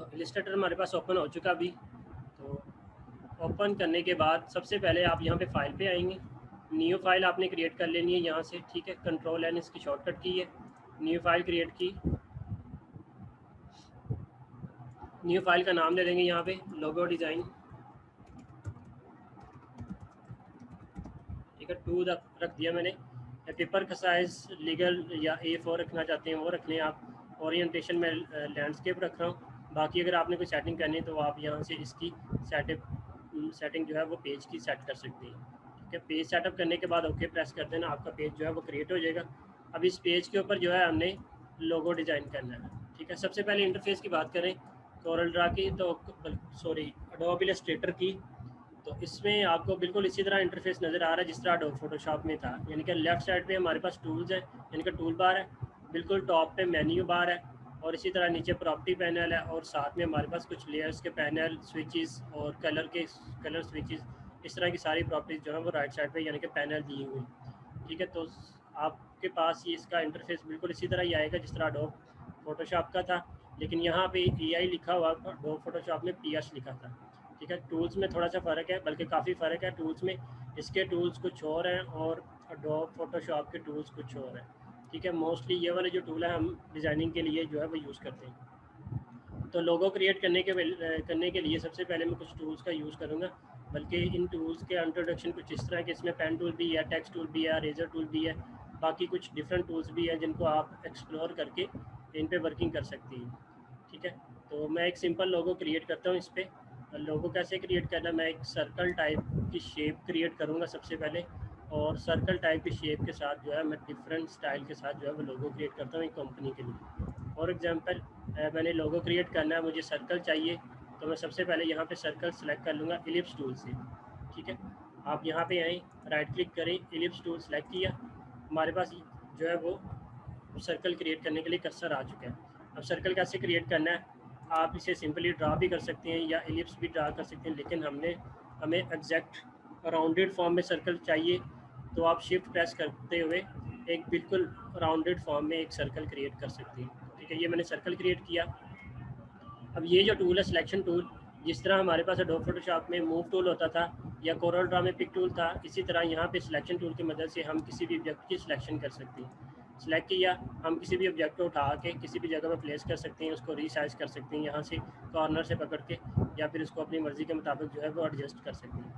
तो इलस्ट्रेटर हमारे पास ओपन हो चुका अभी। तो ओपन करने के बाद सबसे पहले आप यहाँ पे फाइल पे आएंगे, न्यू फाइल आपने क्रिएट कर लेनी है यहाँ से, ठीक है। कंट्रोल एन इसकी शॉर्टकट की है, न्यू फाइल क्रिएट की। न्यू फाइल का नाम दे देंगे यहाँ पे लोगो डिज़ाइन, ठीक है। 2 रख दिया मैंने। पेपर का साइज़ लीगल या A4 रखना चाहते हैं वो रख लें आप। ओरिएंटेशन में लैंडस्केप रख रहा हूँ। बाकी अगर आपने कोई सेटिंग करनी है तो आप यहाँ से इसकी सेटिंग जो है वो पेज की सेट कर सकते हैं, ठीक है। पेज सेटअप करने के बाद ओके प्रेस कर देना, आपका पेज जो है वो क्रिएट हो जाएगा। अब इस पेज के ऊपर जो है हमने लोगो डिज़ाइन करना है, ठीक है। सबसे पहले इंटरफेस की बात करें कोरल ड्रा की, तो सॉरी एडोब इलस्ट्रेटर की, तो इसमें आपको बिल्कुल इसी तरह इंटरफेस नज़र आ रहा है जिस तरह एडोब फोटोशॉप में था। यानी कि लेफ़्ट साइड पे हमारे पास टूल्स है, यानी कि टूल बार है, बिल्कुल टॉप पे मेन्यू बार है, और इसी तरह नीचे प्रॉपर्टी पैनल है, और साथ में हमारे पास कुछ लेयर्स के पैनल, स्विचेस और कलर स्विचेस, इस तरह की सारी प्रॉपर्टीज़ जो है वो राइट साइड पे यानी कि पैनल दी हुई, ठीक है। तो आपके पास ये इसका इंटरफेस बिल्कुल इसी तरह ही आएगा जिस तरह एडोब फोटोशॉप का था, लेकिन यहाँ पे EI लिखा हुआ, एडोब फोटोशॉप में PS लिखा था, ठीक है। टूल्स में थोड़ा सा फ़र्क है, बल्कि काफ़ी फ़र्क है टूल्स में। इसके टूल्स कुछ और हैं और एडोब फोटोशॉप के टूल्स कुछ और हैं, ठीक है। मोस्टली ये वाले जो टूल है हम डिज़ाइनिंग के लिए जो है वो यूज़ करते हैं। तो लोगो क्रिएट करने के लिए सबसे पहले मैं कुछ टूल्स का यूज़ करूँगा, बल्कि इन टूल्स के इंट्रोडक्शन कुछ इस तरह के, इसमें पेन टूल भी है, टेक्स्ट टूल भी है, रेजर टूल भी है, बाकी कुछ डिफरेंट टूल्स भी हैं जिनको आप एक्सप्लोर करके इन पे वर्किंग कर सकती हैं, ठीक है। तो मैं एक सिंपल लोगो क्रिएट करता हूँ इस पर। लोगो कैसे क्रिएट करना, मैं एक सर्कल टाइप की शेप क्रिएट करूँगा सबसे पहले, और सर्कल टाइप की शेप के साथ जो है मैं डिफरेंट स्टाइल के साथ जो है वो लोगो क्रिएट करता हूँ एक कंपनी के लिए। फॉर एग्जांपल मैंने लोगो क्रिएट करना है, मुझे सर्कल चाहिए, तो मैं सबसे पहले यहाँ पे सर्कल सेलेक्ट कर लूँगा इलिप्स टूल से, ठीक है। आप यहाँ पे आएँ, राइट क्लिक करें, इलिप्स टूल सेलेक्ट किया, हमारे पास जो है वो सर्कल क्रिएट करने के लिए कर्सर आ चुका है। अब सर्कल कैसे क्रिएट करना है, आप इसे सिंपली ड्रा भी कर सकते हैं या इलिप्स भी ड्रा कर सकते हैं, लेकिन हमें एग्जैक्ट राउंडेड फॉर्म में सर्कल चाहिए, तो आप शिफ्ट प्रेस करते हुए एक बिल्कुल राउंडेड फॉर्म में एक सर्कल क्रिएट कर सकते हैं, ठीक है। ये मैंने सर्कल क्रिएट किया। अब ये जो टूल है सिलेक्शन टूल, जिस तरह हमारे पास एडोब फोटोशॉप में मूव टूल होता था या कोरल ड्रा में पिक टूल था, इसी तरह यहाँ पे सिलेक्शन टूल की मदद से हम किसी भी ऑब्जेक्ट की सिलेक्शन कर सकते हैं। सिलेक्ट किया, हम किसी भी ऑब्जेक्ट को उठा के किसी भी जगह पर प्लेस कर सकते हैं, उसको रीसाइज कर सकते हैं यहाँ से कॉर्नर से पकड़ के, या फिर उसको अपनी मर्ज़ी के मुताबिक जो है वो एडजस्ट कर सकते हैं,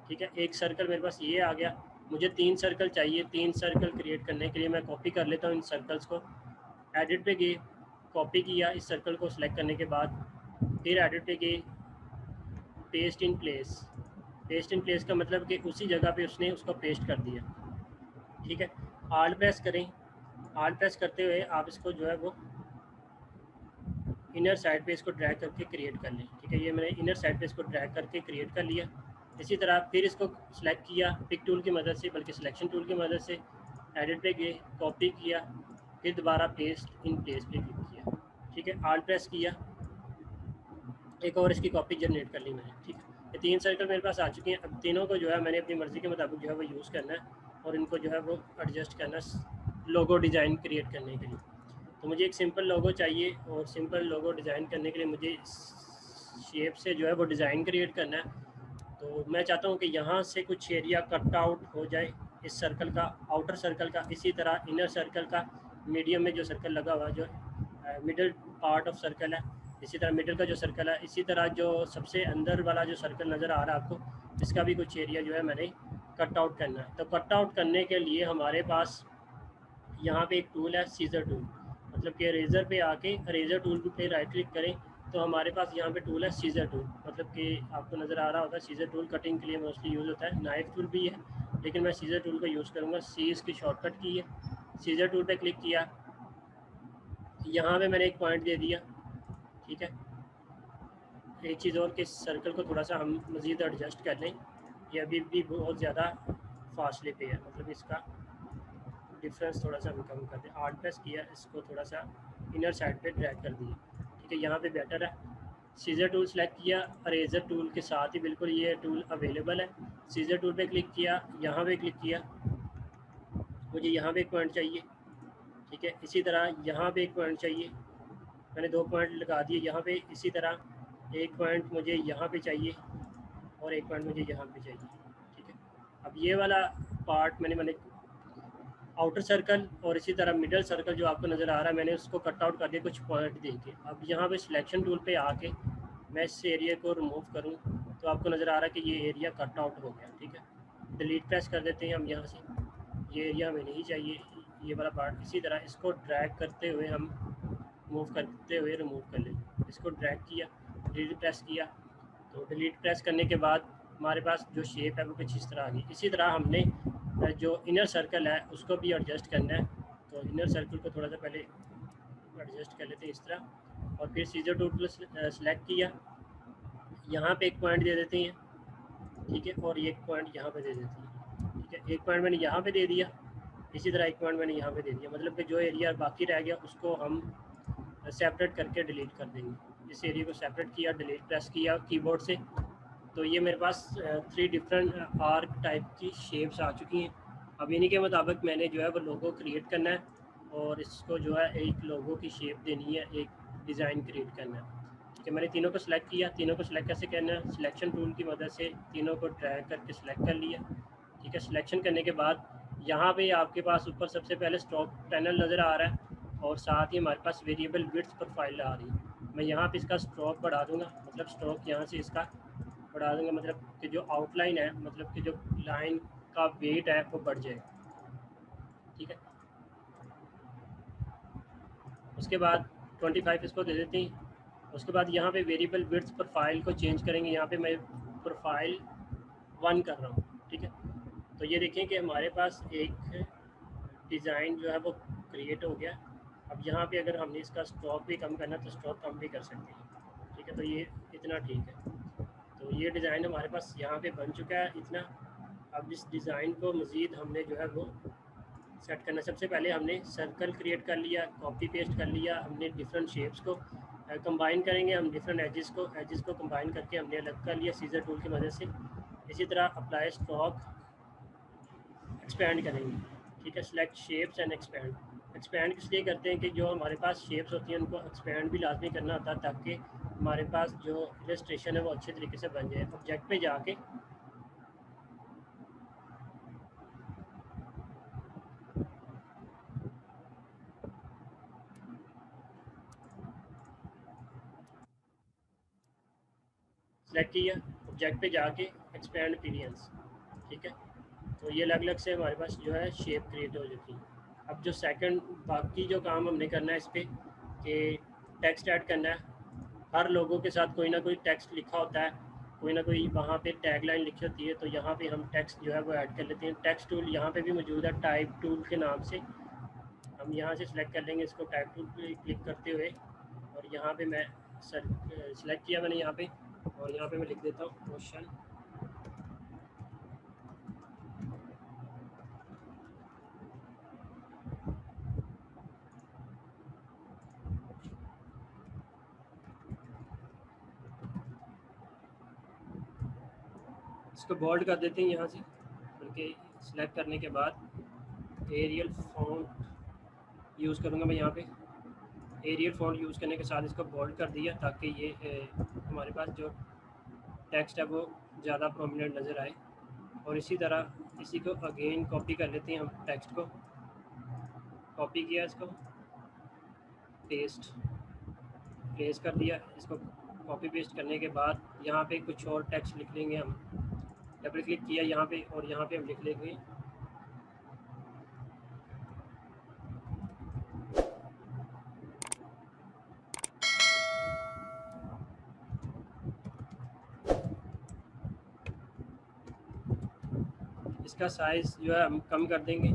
ठीक है। एक सर्कल मेरे पास ये आ गया। मुझे 3 सर्कल चाहिए। 3 सर्कल क्रिएट करने के लिए मैं कॉपी कर लेता हूँ इन सर्कल्स को। एडिट पे गए, कॉपी किया इस सर्कल को सिलेक्ट करने के बाद, फिर एडिट पे गए, paste in place. Paste in place का मतलब कि उसी जगह पे उसने उसको पेस्ट कर दिया, ठीक है। आल्ट प्रेस करें, आल्ट प्रेस करते हुए आप इसको जो है वो इनर साइड पे इसको ड्रैग करके क्रिएट कर लें, ठीक है। ये मैंने इनर साइड पे इसको ड्रैग करके क्रिएट कर लिया। इसी तरह फिर इसको सिलेक्ट किया पिक टूल की मदद से, बल्कि सिलेक्शन टूल की मदद से, एडिट पे गए, कॉपी किया, फिर दोबारा पेस्ट इन प्लेस पे क्लिक किया, ठीक है। आल्ट प्रेस किया, एक और इसकी कॉपी जनरेट कर ली मैंने, ठीक है। ये 3 सर्कल मेरे पास आ चुके हैं। अब तीनों को जो है मैंने अपनी मर्ज़ी के मुताबिक जो है वो यूज़ करना है, और इनको जो है वो एडजस्ट करना लोगो डिज़ाइन क्रिएट करने के लिए। तो मुझे एक सिंपल लोगो चाहिए, और सिंपल लोगो डिज़ाइन करने के लिए मुझे शेप से जो है वो डिज़ाइन क्रिएट करना है। तो मैं चाहता हूँ कि यहाँ से कुछ एरिया कट आउट हो जाए इस सर्कल का, आउटर सर्कल का, इसी तरह इनर सर्कल का, मीडियम में जो सर्कल लगा हुआ है, जो मिडल पार्ट ऑफ सर्कल है, इसी तरह मिडल का जो सर्कल है, इसी तरह जो सबसे अंदर वाला जो सर्कल नज़र आ रहा है आपको, इसका भी कुछ एरिया जो है मैंने कट आउट करना है। तो कट आउट करने के लिए हमारे पास यहाँ पे एक टूल है सीजर टूल, मतलब कि रेज़र पे आके रेज़र टूल पे राइट क्लिक करें, तो हमारे पास यहाँ पे टूल है सीजर टूल, मतलब कि आपको नज़र आ रहा होगा सीजर टूल कटिंग के लिए मोस्टली यूज़ होता है। नाइफ टूल भी है, लेकिन मैं सीजर टूल का यूज़ करूँगा। सी इसकी शॉर्टकट की है। सीजर टूल पे क्लिक किया, यहाँ पे मैंने एक पॉइंट दे दिया, ठीक है। एक चीज़ और कि सर्कल को थोड़ा सा हम मज़ीद एडजस्ट कर लें, ये अभी भी बहुत ज़्यादा फासले पे है, मतलब इसका डिफरेंस थोड़ा सा हम कम कर दें। आल्ट प्रेस किया, इसको थोड़ा सा इनर साइड पे ड्रैग कर दिया, ठीक है। यहाँ पे बेटर है। सीजर टूल सेलेक्ट किया, रेजर टूल के साथ ही बिल्कुल ये टूल अवेलेबल है। सीजर टूल पे क्लिक किया, यहाँ पे क्लिक किया, मुझे यहाँ पे एक पॉइंट चाहिए, ठीक है। इसी तरह यहाँ पे एक पॉइंट चाहिए, मैंने 2 पॉइंट लगा दिए यहाँ पे। इसी तरह एक पॉइंट मुझे यहाँ पे चाहिए और एक पॉइंट मुझे यहाँ पे चाहिए, ठीक है। अब ये वाला पार्ट मैंने आउटर सर्कल और इसी तरह मिडल सर्कल जो आपको नज़र आ रहा है, मैंने उसको कट आउट कर दिया कुछ पॉइंट दे के। अब यहाँ पे सिलेक्शन टूल पे आके मैं इस एरिया को रिमूव करूँ तो आपको नज़र आ रहा है कि ये एरिया कट आउट हो गया, ठीक है। डिलीट प्रेस कर देते हैं हम यहाँ से, ये एरिया हमें नहीं चाहिए, ये वाला पार्ट। इसी तरह इसको ड्रैग करते हुए हम मूव करते हुए रिमूव कर लें। इसको ड्रैग किया, डिलीट प्रेस किया, तो डिलीट प्रेस करने के बाद हमारे पास जो शेप है वो कुछ इस तरह आ गई। इसी तरह हमने जो इनर सर्कल है उसको भी एडजस्ट करना है। तो इनर सर्कल को थोड़ा सा पहले एडजस्ट कर लेते हैं इस तरह, और फिर सीजर टूल को सेलेक्ट किया, यहाँ पे एक पॉइंट दे देते हैं, ठीक है, और एक पॉइंट यहाँ पे दे देते हैं, ठीक है। एक पॉइंट मैंने यहाँ पे दे दिया, इसी तरह एक पॉइंट मैंने यहाँ पे दे दिया, मतलब कि जो एरिया बाकी रह गया उसको हम सेपरेट करके डिलीट कर देंगे। इस एरिया को सेपरेट किया, डिलीट प्रेस किया कीबोर्ड से, तो ये मेरे पास 3 डिफरेंट आर्क टाइप की शेप्स आ चुकी हैं। अब इन्हीं के मुताबिक मैंने जो है वो लोगो क्रिएट करना है और इसको जो है एक लोगो की शेप देनी है, एक डिज़ाइन क्रिएट करना है, ठीक है। मैंने तीनों को सिलेक्ट किया। तीनों को सिलेक्ट कैसे करना है, सिलेक्शन टूल की मदद से तीनों को ड्रैग करके सिलेक्ट कर लिया, ठीक है। सिलेक्शन करने के बाद यहाँ पे आपके पास ऊपर सबसे पहले स्ट्रोक पैनल नज़र आ रहा है और साथ ही हमारे पास वेरिएबल विड्थ प्रोफाइल आ रही है। मैं यहाँ पे इसका स्ट्रोक बढ़ा दूँगा, मतलब स्ट्रोक यहाँ से इसका बढ़ा दूँगा, मतलब कि जो आउटलाइन है, मतलब कि जो लाइन का वेट है वो बढ़ जाएगा, ठीक है। उसके बाद 25 इसको दे देते हैं। उसके बाद यहाँ पे वेरिएबल विड्थ प्रोफाइल को चेंज करेंगे। यहाँ पे मैं प्रोफाइल 1 कर रहा हूँ, ठीक है। तो ये देखें कि हमारे पास एक डिज़ाइन जो है वो क्रिएट हो गया। अब यहाँ पे अगर हमने इसका स्ट्रोक भी कम करना तो स्ट्रोक कम भी कर सकते हैं, ठीक है। तो ये इतना ठीक है। तो ये डिज़ाइन हमारे पास यहाँ पे बन चुका है इतना। अब इस डिज़ाइन को मज़ीद हमने जो है वो सेट करना। सबसे पहले हमने सर्कल क्रिएट कर लिया, कॉपी पेस्ट कर लिया, हमने डिफरेंट शेप्स को कंबाइन करेंगे। हम डिफरेंट एजेस को कंबाइन करके हमने अलग कर लिया सीजर टूल की मदद से। इसी तरह अप्लाई स्ट्रोक एक्सपैंड करेंगे, ठीक है। सेलेक्ट शेप्स एंड एक्सपैंड इसलिए करते हैं कि जो हमारे पास शेप्स होती हैं उनको एक्सपैंड भी लाजमी करना होता है ताकि हमारे पास जो इलस्ट्रेशन है वो अच्छे तरीके से बन जाए। ऑब्जेक्ट पे जाके सेलेक्ट किया, ऑब्जेक्ट पे जाके एक्सपैंड अपीयरेंस, ठीक है। तो ये अलग अलग से हमारे पास जो है शेप क्रिएट हो जाती है। अब जो सेकंड बाकी जो काम हमने करना है इस पर कि टेक्स्ट ऐड करना है। हर लोगों के साथ कोई ना कोई टेक्स्ट लिखा होता है, कोई ना कोई वहाँ पे टैगलाइन लिखी होती है, तो यहाँ पे हम टेक्स्ट जो है वो ऐड कर लेते हैं। टेक्स्ट टूल यहाँ पे भी मौजूद है टाइप टूल के नाम से। हम यहाँ से सिलेक्ट कर लेंगे इसको टाइप टूल पे क्लिक करते हुए, और यहाँ पे मैं सिलेक्ट किया मैंने यहाँ पे, और यहाँ पे मैं लिख देता हूँ क्वेश्चन। इसको बोल्ड कर देते हैं यहाँ से, बल्कि सिलेक्ट करने के बाद एरियल फॉन्ट यूज़ करूँगा मैं यहाँ पे। एरियल फॉन्ट यूज़ करने के साथ इसको बोल्ड कर दिया ताकि ये हमारे पास जो टेक्स्ट है वो ज़्यादा प्रोमिनेंट नज़र आए। और इसी तरह इसी को अगेन कॉपी कर लेते हैं हम, टेक्स्ट को कॉपी किया, इसको पेस्ट कर दिया। इसको कॉपी पेस्ट करने के बाद यहाँ पे कुछ और टेक्स्ट लिख लेंगे हम। डबल क्लिक किया यहाँ पे और यहाँ पे हम लिख लेंगे इसका साइज़ जो है हम कम कर देंगे।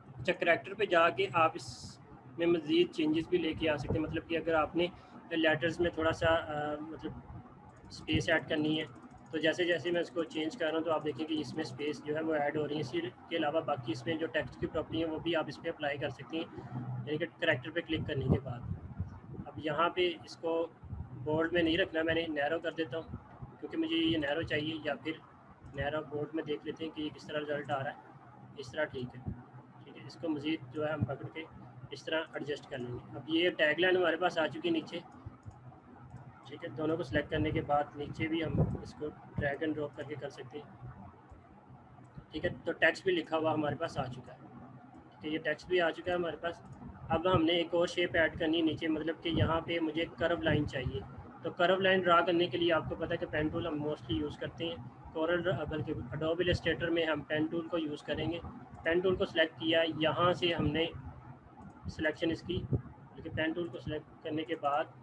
अच्छा, करैक्टर पे जाके आप इसमें मज़ीद चेंजेस भी लेके आ सकते हैं। मतलब कि अगर आपने लेटर्स में थोड़ा सा मतलब स्पेस ऐड करनी है, तो जैसे जैसे मैं इसको चेंज कर रहा हूँ तो आप देखें कि इसमें स्पेस जो है वो ऐड हो रही है। इसी के अलावा बाकी इसमें जो टेक्स्ट की प्रॉपर्टी है वो भी आप इस पर अप्लाई कर सकती हैं, यानी कि करैक्टर पे क्लिक करने के बाद। अब यहाँ पे इसको बोल्ड में नहीं रखना, मैंने नैरो कर देता हूँ क्योंकि मुझे ये नैरो चाहिए, या फिर नैरो बोल्ड में देख लेते हैं कि किस तरह रिजल्ट आ रहा है। इस तरह ठीक है, ठीक है। इसको मज़ीद जो है हम पकड़ के इस तरह एडजस्ट कर लेंगे। अब ये टैग लाइन हमारे पास आ चुकी है नीचे, ठीक है। दोनों को सिलेक्ट करने के बाद नीचे भी हम इसको ड्रैग एंड ड्रॉप करके कर सकते हैं, ठीक है। तो टेक्स्ट भी लिखा हुआ हमारे पास आ चुका है, ठीक है। ये टेक्स्ट भी आ चुका है हमारे पास। अब हमने एक और शेप ऐड करनी है नीचे, मतलब कि यहाँ पे मुझे कर्व लाइन चाहिए। तो कर्व लाइन ड्रा करने के लिए आपको पता है कि पेन टूल हम मोस्टली यूज़ करते हैं, कोरल बल्कि एडोब इलस्ट्रेटर में हम पेन टूल को यूज़ करेंगे। पेन टूल को सिलेक्ट किया, यहाँ से हमने सिलेक्शन इसकी, बल्कि पेन टूल को सिलेक्ट करने के बाद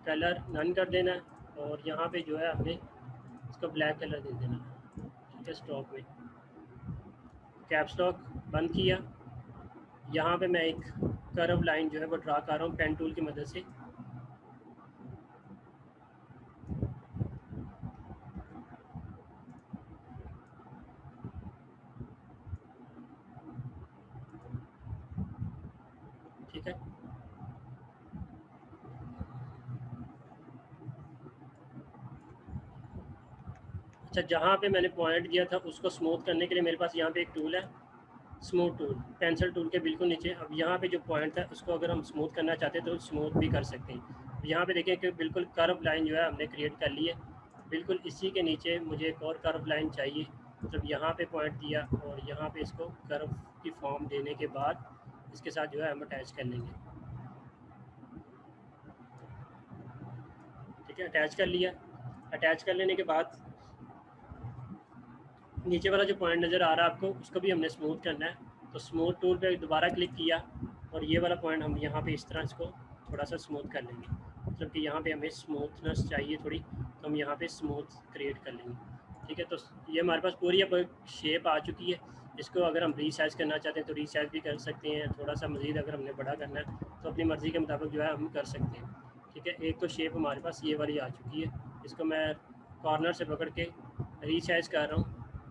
कलर नन कर देना है और यहाँ पे जो है हमने इसको ब्लैक कलर दे देना है, ठीक है। स्टॉक में कैप्स लॉक बंद किया, यहाँ पे मैं एक कर्व लाइन जो है वो ड्रा कर रहा हूँ पेन टूल की मदद से। ठीक है, अच्छा जहाँ पे मैंने पॉइंट दिया था उसको स्मूथ करने के लिए मेरे पास यहाँ पे एक टूल है, स्मूथ टूल, पेंसिल टूल के बिल्कुल नीचे। अब यहाँ पे जो पॉइंट है उसको अगर हम स्मूथ करना चाहते हैं तो स्मूथ भी कर सकते हैं। यहाँ पे देखें कि बिल्कुल कर्व लाइन जो है हमने क्रिएट कर ली है। बिल्कुल इसी के नीचे मुझे एक और कर्व लाइन चाहिए, मतलब यहाँ पे पॉइंट दिया और यहाँ पे इसको कर्व की फॉर्म देने के बाद इसके साथ जो है हम अटैच कर लेंगे, ठीक है। अटैच कर लिया, अटैच कर लेने के बाद नीचे वाला जो पॉइंट नज़र आ रहा है आपको, उसको भी हमने स्मूथ करना है। तो स्मूथ टूल पे दोबारा क्लिक किया और ये वाला पॉइंट हम यहाँ पे इस तरह इसको थोड़ा सा स्मूथ कर लेंगे, मतलब कि यहाँ पे हमें स्मूथनेस चाहिए थोड़ी, तो हम यहाँ पे स्मूथ क्रिएट कर लेंगे, ठीक है। तो ये हमारे पास पूरी अब शेप आ चुकी है। इसको अगर हम रीसाइज करना चाहते हैं तो रीसाइज भी कर सकते हैं, थोड़ा सा मज़ीद अगर हमने बड़ा करना है तो अपनी मर्ज़ी के मुताबिक जो है हम कर सकते हैं, ठीक है। एक तो शेप हमारे पास ये वाली आ चुकी है, इसको मैं कॉर्नर से पकड़ के रीसाइज कर रहा हूँ,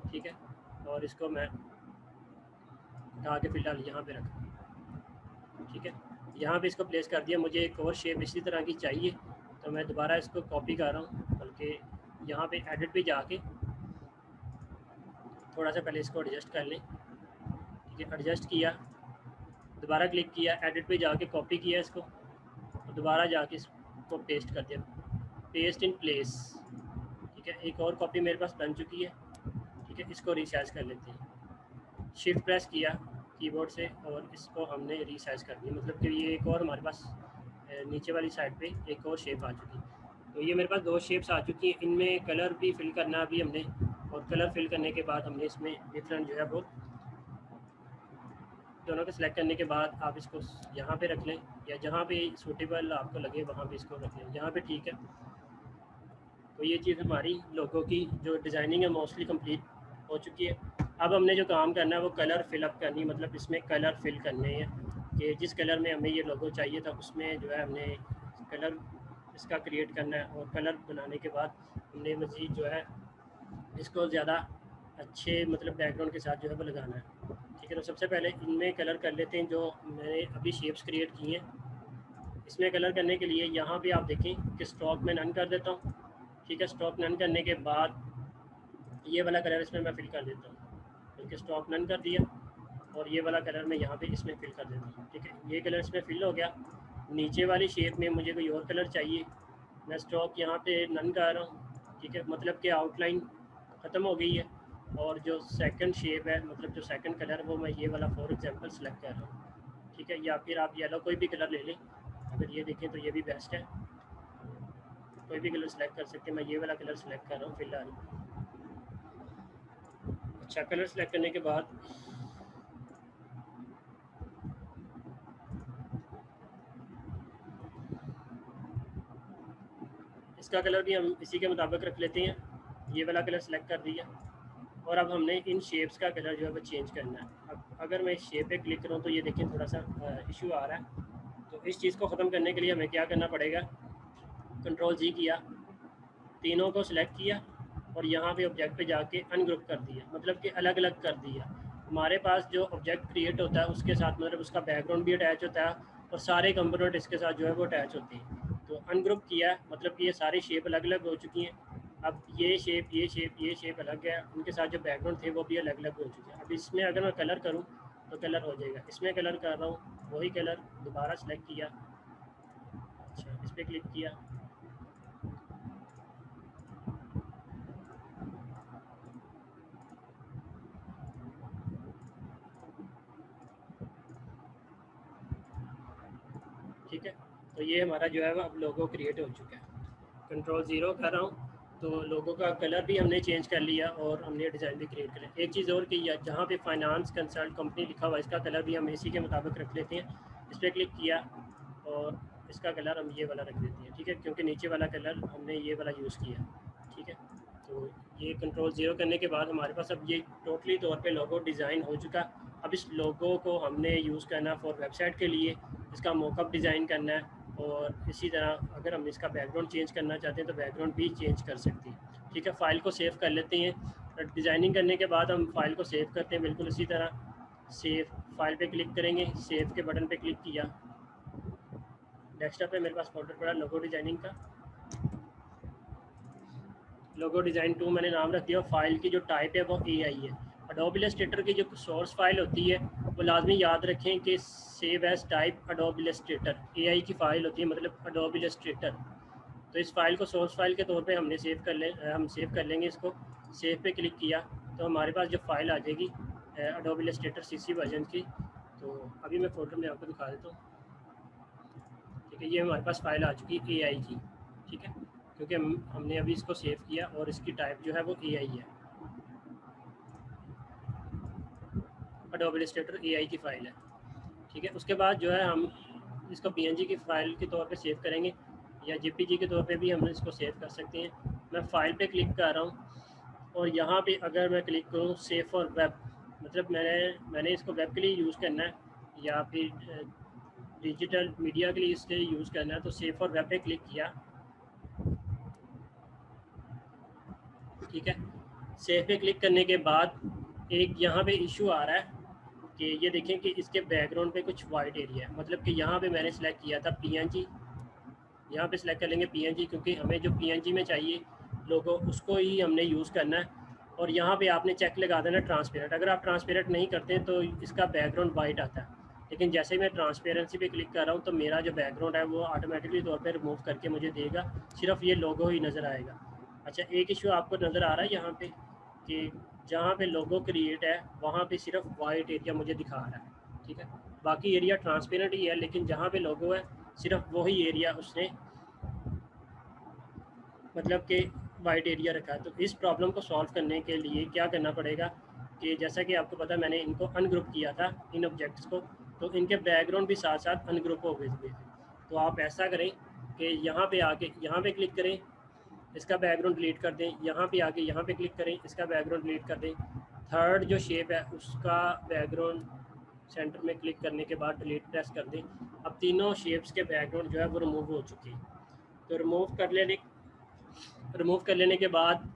ठीक है। और इसको मैं उठा के फ़िलहाल यहाँ पे रखा, ठीक है। यहाँ पे इसको प्लेस कर दिया। मुझे एक और शेप इसी तरह की चाहिए, तो मैं दोबारा इसको कॉपी कर रहा हूँ, बल्कि यहाँ पे एडिट पे जाके थोड़ा सा पहले इसको एडजस्ट कर लें, ठीक है। एडजस्ट किया, दोबारा क्लिक किया, एडिट पे जाके कॉपी किया इसको और दोबारा जाके इसको पेस्ट कर दिया, पेस्ट इन प्लेस, ठीक है। एक और कॉपी मेरे पास बन चुकी है, ठीक है। इसको रीसाइज कर लेते हैं, शिफ्ट प्रेस किया कीबोर्ड से और इसको हमने रीसाइज कर दिया, मतलब कि ये एक और हमारे पास नीचे वाली साइड पे एक और शेप आ चुकी है। तो ये मेरे पास दो शेप्स आ चुकी हैं, इनमें कलर भी फिल करना अभी हमने, और कलर फिल करने के बाद हमने इसमें डिफरेंट जो है वो दोनों को सिलेक्ट करने के बाद आप इसको यहाँ पे रख लें या जहाँ पे सूटेबल आपको लगे वहाँ पे इसको रख लें, यहाँ पे ठीक है। तो ये चीज़ हमारी लोगों की जो डिज़ाइनिंग है मोस्टली कंप्लीट हो चुकी है। अब हमने जो काम करना है वो कलर फिलअप करनी, मतलब इसमें कलर फिल करने हैं कि जिस कलर में हमें ये लोगो चाहिए था उसमें जो है हमने कलर इसका क्रिएट करना है। और कलर बनाने के बाद हमने मज़ीद जो है इसको ज़्यादा अच्छे मतलब बैकग्राउंड के साथ जो है वो लगाना है, ठीक है। तो सबसे पहले इनमें कलर कर लेते हैं जो मैंने अभी शेप्स क्रिएट की हैं। इसमें कलर करने के लिए यहाँ पे आप देखें कि स्ट्रोक में नन कर देता हूँ, ठीक है। स्ट्रोक नन करने के बाद ये वाला कलर इसमें मैं फिल कर देता हूँ, क्योंकि स्ट्रोक नन कर दिया और ये वाला कलर मैं यहाँ पे इसमें फिल कर देता हूँ, ठीक है। ये कलर इसमें फिल हो गया। नीचे वाली शेप में मुझे कोई और कलर चाहिए, मैं स्ट्रोक यहाँ पे नन कर रहा हूँ, ठीक है। मतलब कि आउटलाइन ख़त्म हो गई है और जो सेकंड शेप है, मतलब जो सेकंड कलर है वो मैं ये वाला फॉर एग्जांपल सेलेक्ट कर रहा हूँ, ठीक है। या फिर आप येलो कोई भी कलर ले लें, अगर ये देखें तो ये भी बेस्ट है, कोई भी कलर सेलेक्ट कर सकते हैं। मैं ये वाला कलर सेलेक्ट कर रहा हूँ फिलहाल। अच्छा, कलर सेलेक्ट करने के बाद इसका कलर भी हम इसी के मुताबिक रख लेते हैं, ये वाला कलर सेलेक्ट कर दिया। और अब हमने इन शेप्स का कलर जो है वो चेंज करना है। अब अगर मैं इस शेप पे क्लिक करूँ तो ये देखिए थोड़ा सा इशू आ रहा है। तो इस चीज़ को ख़त्म करने के लिए हमें क्या करना पड़ेगा, कंट्रोल जी किया, तीनों को सिलेक्ट किया और यहाँ पे ऑब्जेक्ट पे जाके अनग्रुप कर दिया, मतलब कि अलग अलग कर दिया। हमारे पास जो ऑब्जेक्ट क्रिएट होता है उसके साथ मतलब उसका बैकग्राउंड भी अटैच होता है और सारे कंपोनेंट इसके साथ जो है वो अटैच होते हैं। तो अनग्रुप किया, मतलब कि ये सारी शेप अलग अलग हो चुकी हैं। अब ये शेप अलग है, उनके साथ जो बैकग्राउंड थे वो भी अलग अलग हो चुके हैं। अब इसमें अगर मैं कलर करूँ तो कलर हो जाएगा, इसमें कलर कर रहा हूँ वही कलर, दोबारा सेलेक्ट किया, अच्छा इस पर क्लिक किया, ठीक है। तो ये हमारा जो है वो अब लोगो क्रिएट हो चुका है। कंट्रोल 0 कर रहा हूँ तो लोगों का कलर भी हमने चेंज कर लिया और हमने डिज़ाइन भी क्रिएट कर लिया। एक चीज़ और की, जहाँ पे फाइनेंस कंसल्ट कंपनी लिखा हुआ है इसका कलर भी हम इसी के मुताबिक रख लेते हैं। इस पर क्लिक किया और इसका कलर हम ये वाला रख देते हैं, ठीक है, क्योंकि नीचे वाला कलर हमने ये वाला यूज़ किया, ठीक है। तो ये कंट्रोल 0 करने के बाद हमारे पास अब ये टोटली तौर पे लोगो डिज़ाइन हो चुका। अब इस लोगो को हमने यूज़ करना फॉर वेबसाइट के लिए, इसका मॉकअप डिज़ाइन करना है, और इसी तरह अगर हम इसका बैकग्राउंड चेंज करना चाहते हैं तो बैकग्राउंड भी चेंज कर सकते हैं, ठीक है। फ़ाइल को सेव कर लेते हैं। डिज़ाइनिंग करने के बाद हम फाइल को सेव करते हैं, बिल्कुल इसी तरह सेव फाइल पे क्लिक करेंगे, सेव के बटन पे क्लिक किया, डेस्कटॉप पे मेरे पास फोल्डर पड़ा लोगो डिज़ाइनिंग का, लोगो डिज़ाइन 2 मैंने नाम रख दिया। फाइल की जो टाइप है वो AI है। एडोब इलस्ट्रेटर की जो सोर्स फाइल होती है वो लाजमी याद रखें कि save as type Adobe Illustrator, AI की फ़ाइल होती है, मतलब एडोब इलस्ट्रेटर। तो इस फाइल को सोर्स फाइल के तौर पे हमने हम सेव कर लेंगे इसको। सेव पे क्लिक किया तो हमारे पास जो फाइल आ जाएगी एडोब इलस्ट्रेटर CC वर्जन की। तो अभी मैं फोल्डर में आपको दिखा देता हूँ, ठीक है। ये हमारे पास फाइल आ चुकी है AI की, ठीक है, क्योंकि हमने अभी इसको सेव किया और इसकी टाइप जो है वो AI है, एडोब इलस्ट्रेटर AI की फ़ाइल है, ठीक है। उसके बाद जो है हम इसको PNG की फ़ाइल के तौर पे सेव करेंगे या JPG के तौर पे भी हम इसको सेव कर सकते हैं। मैं फ़ाइल पे क्लिक कर रहा हूँ और यहाँ पे अगर मैं क्लिक करूँ सेव फॉर वेब, मतलब मैंने इसको वेब के लिए यूज़ करना है या फिर डिजिटल मीडिया के लिए इसके यूज़ करना है, तो सेव फॉर वेब पे क्लिक किया, ठीक है। सेव पे क्लिक करने के बाद एक यहाँ पे इशू आ रहा है कि ये देखें कि इसके बैकग्राउंड पे कुछ वाइट एरिया है, मतलब कि यहाँ पे मैंने सेलेक्ट किया था PNG, यहाँ पे सेलेक्ट कर लेंगे PNG, क्योंकि हमें जो PNG में चाहिए लोगो उसको ही हमने यूज़ करना है। और यहाँ पे आपने चेक लगा देना ट्रांसपेरेंट, अगर आप ट्रांसपेरेंट नहीं करते तो इसका बैकग्राउंड वाइट आता है, लेकिन जैसे ही मैं ट्रांसपेरेंसी पे क्लिक कर रहा हूँ तो मेरा जो बैकग्राउंड है वो ऑटोमेटिकली तौर पर रिमूव करके मुझे देगा, सिर्फ ये लोगो ही नज़र आएगा। अच्छा, एक इशू आपको नज़र आ रहा है यहाँ पे कि जहाँ पे लोगो क्रिएट है वहाँ पे सिर्फ वाइट एरिया मुझे दिखा रहा है, ठीक है, बाकी एरिया ट्रांसपेरेंट ही है, लेकिन जहाँ पे लोगो है सिर्फ वही एरिया उसने मतलब कि वाइट एरिया रखा है। तो इस प्रॉब्लम को सॉल्व करने के लिए क्या करना पड़ेगा कि जैसा कि आपको पता है मैंने इनको अनग्रुप किया था इन ऑब्जेक्ट्स को, तो इनके बैकग्राउंड भी साथ साथ अनग्रुप हो गए थे। तो आप ऐसा करें कि यहाँ पे आके यहाँ पे क्लिक करें, इसका बैकग्राउंड डिलीट कर दें, यहाँ पे आके यहाँ पे क्लिक करें, इसका बैकग्राउंड डिलीट कर दें। थर्ड जो शेप है उसका बैकग्राउंड सेंटर में क्लिक करने के बाद डिलीट प्रेस कर दें। अब तीनों शेप्स के बैकग्राउंड जो है वो रिमूव हो चुके हैं। तो रिमूव कर लेने के बाद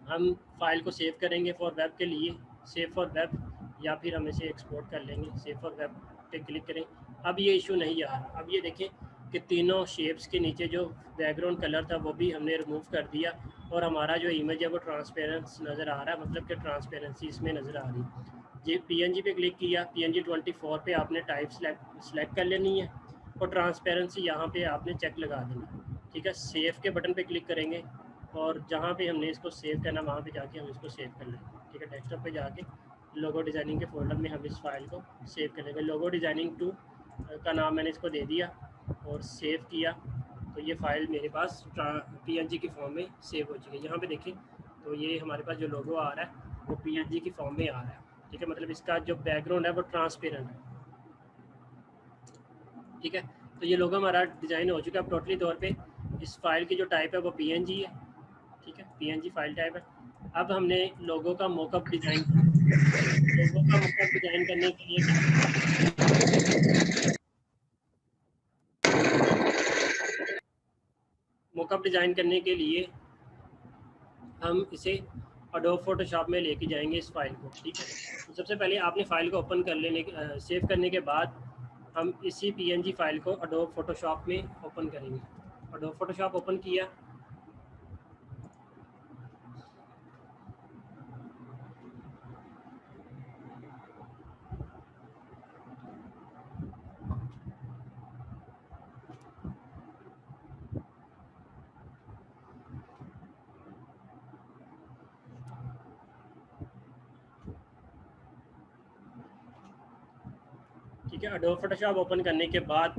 हम फाइल को सेव करेंगे फॉर वेब के लिए, सेव फॉर वेब, या फिर हम इसे एक्सपोर्ट कर लेंगे। सेव फॉर वेब पे क्लिक करें। अब ये इशू नहीं आ रहा। अब ये देखें कि तीनों शेप्स के नीचे जो बैकग्राउंड कलर था वो भी हमने रिमूव कर दिया और हमारा जो इमेज है वो ट्रांसपेरेंस नज़र आ रहा है, मतलब कि ट्रांसपेरेंसी इसमें नज़र आ रही है। जी PNG पे क्लिक किया, PNG 24 पे आपने टाइप सेलेक्ट कर लेनी है और ट्रांसपेरेंसी यहाँ पे आपने चेक लगा देना, ठीक है। सेव के बटन पे क्लिक करेंगे और जहाँ पे हमने इसको सेव करना वहाँ पे जाके हम इसको सेव कर लेंगे, ठीक है। डेस्कटॉप पे जाके लोगो डिज़ाइनिंग के फोल्डर में हम इस फाइल को सेव कर लेंगे। लोगो डिज़ाइनिंग 2 का नाम मैंने इसको दे दिया और सेव किया, तो ये फ़ाइल मेरे पास PNG की फॉर्म में सेव हो चुकी है। यहाँ पे देखिए तो ये हमारे पास जो लोगो आ रहा है वो PNG की फॉर्म में आ रहा है, ठीक है, मतलब इसका जो बैकग्राउंड है वो ट्रांसपेरेंट है, ठीक है। तो ये लोगो हमारा डिज़ाइन हो चुका है टोटली तौर पे। इस फाइल की जो टाइप है वो PNG है, ठीक है, PNG फाइल टाइप है। अब हमने लोगो का मॉकअप डिज़ाइन करने के लिए मॉकअप डिज़ाइन करने के लिए हम इसे एडोब फोटोशॉप में लेके जाएंगे इस फाइल को, ठीक है। तो सबसे पहले आपने फ़ाइल को ओपन कर लेने सेव करने के बाद हम इसी PNG फाइल को एडोब फोटोशॉप में ओपन करेंगे। एडोब फोटोशॉप ओपन किया, ठीक है। एडोब फोटोशॉप ओपन करने के बाद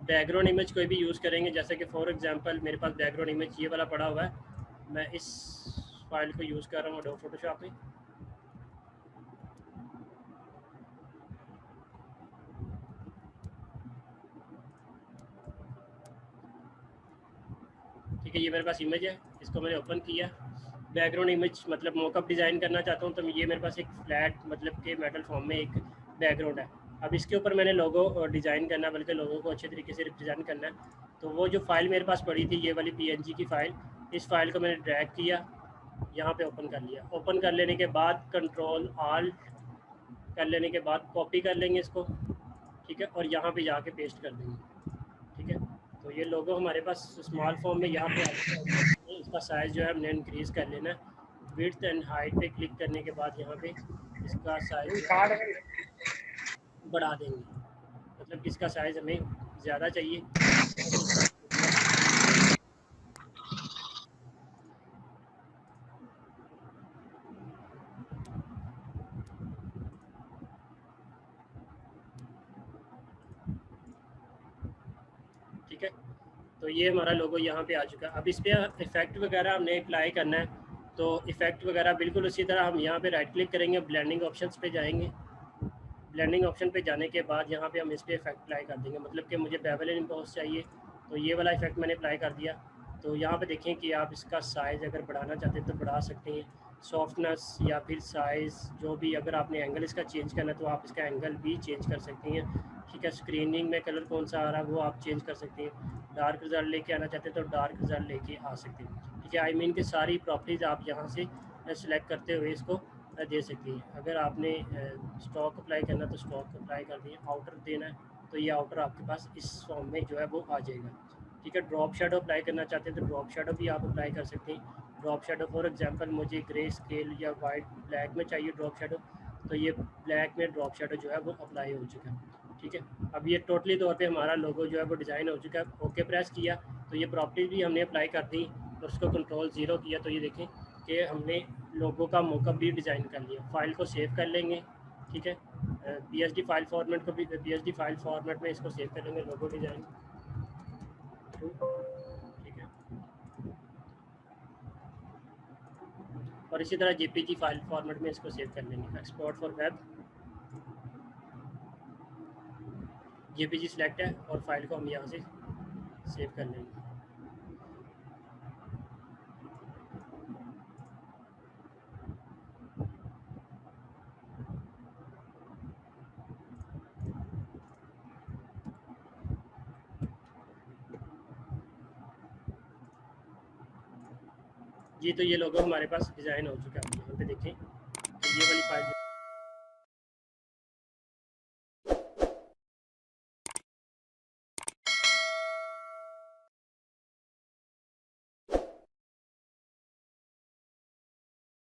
बैकग्राउंड इमेज कोई भी यूज़ करेंगे, जैसे कि फॉर एग्जांपल मेरे पास बैकग्राउंड इमेज ये वाला पड़ा हुआ है, मैं इस फाइल को यूज़ कर रहा हूँ एडोब फोटोशॉप में। ठीक है, ये मेरे पास इमेज है, इसको मैंने ओपन किया। बैकग्राउंड इमेज मतलब मॉकअप डिज़ाइन करना चाहता हूँ, तो ये मेरे पास एक फ्लैट मतलब के मेटल फॉर्म में एक बैकग्राउंड है। अब इसके ऊपर मैंने लोगो डिज़ाइन करना है, बल्कि लोगो को अच्छे तरीके से रिप्रेजेंट करना है। तो वो जो फाइल मेरे पास पड़ी थी, ये वाली PNG की फ़ाइल, इस फाइल को मैंने ड्रैग किया, यहाँ पे ओपन कर लिया। ओपन कर लेने के बाद कंट्रोल आल्ट कर लेने के बाद कॉपी कर लेंगे इसको, ठीक है, और यहाँ पे जाके पेस्ट कर देंगे। ठीक है, तो ये लोगो हमारे पास स्मॉल फॉर्म में यहाँ पे आ चुका है। इसका साइज़ जो है हमने इंक्रीज़ कर लेना है। विड्थ एंड हाइट पे क्लिक करने के बाद यहाँ पे इसका साइज़ बढ़ा देंगे, मतलब इसका साइज़ हमें ज़्यादा चाहिए। ठीक है, तो ये हमारा लोगो यहाँ पे आ चुका है। अब इस पर इफ़ेक्ट वगैरह हमने अप्लाई करना है, तो इफ़ेक्ट वगैरह बिल्कुल उसी तरह हम यहाँ पे राइट क्लिक करेंगे, ब्लेंडिंग ऑप्शंस पे जाएंगे। ब्लेंडिंग ऑप्शन पे जाने के बाद यहाँ पे हम इस पर इफेक्ट अप्लाई कर देंगे, मतलब कि मुझे बेवल इम्पोज चाहिए, तो ये वाला इफेक्ट मैंने अप्लाई कर दिया। तो यहाँ पे देखें कि आप इसका साइज़ अगर बढ़ाना चाहते हैं तो बढ़ा सकते हैं, सॉफ्टनेस या फिर साइज़ जो भी, अगर आपने एंगल इसका चेंज करना है तो आप इसका एंगल भी चेंज कर सकती हैं। ठीक है, स्क्रीनिंग में कलर कौन सा आ रहा है वो आप चेंज कर सकते हैं। डार्क रिजल्ट लेके आना चाहते हैं तो डार्क रिजल्ट लेके आ सकते हैं। ठीक है, आई मीन की सारी प्रॉपर्टीज़ आप यहाँ से सेलेक्ट करते हुए इसको दे सकती हैं। अगर आपने स्टॉक अप्लाई करना तो स्टॉक अप्लाई कर दिए, आउटर देना है तो ये आउटर आपके पास इस फॉर्म में जो है वो आ जाएगा। ठीक है, ड्रॉप शेडो अप्लाई करना चाहते हैं तो ड्रॉप शेडो भी आप अप्लाई कर सकते हैं। ड्रॉप शेडो फॉर एग्जांपल मुझे ग्रे स्केल या वाइट ब्लैक में चाहिए ड्रॉप शेडो, तो ये ब्लैक में ड्रॉप शेडो जो है वो अप्लाई हो चुका है। ठीक है, अब ये टोटली तौर पे हमारा लोगो जो है वो डिज़ाइन हो चुका है। ओके प्रेस किया तो ये प्रॉपर्टीज़ भी हमने अप्लाई कर दी और उसको कंट्रोल 0 किया, तो ये देखें कि हमने लोगों का मॉकअप भी डिज़ाइन कर लिया। फाइल को सेव कर लेंगे। ठीक है, PSD फाइल फॉर्मेट को भी PSD फाइल फॉर्मेट में इसको सेव कर लेंगे, लोगो डिज़ाइन। ठीक है, और इसी तरह JPG फाइल फॉर्मेट में इसको सेव कर लेंगे। Export for web, JPG select है और फाइल को हम यहाँ से सेव कर लेंगे। जी, तो ये लोगो हमारे पास डिज़ाइन हो चुका है। यहाँ पे देखें तो ये वाली फाइल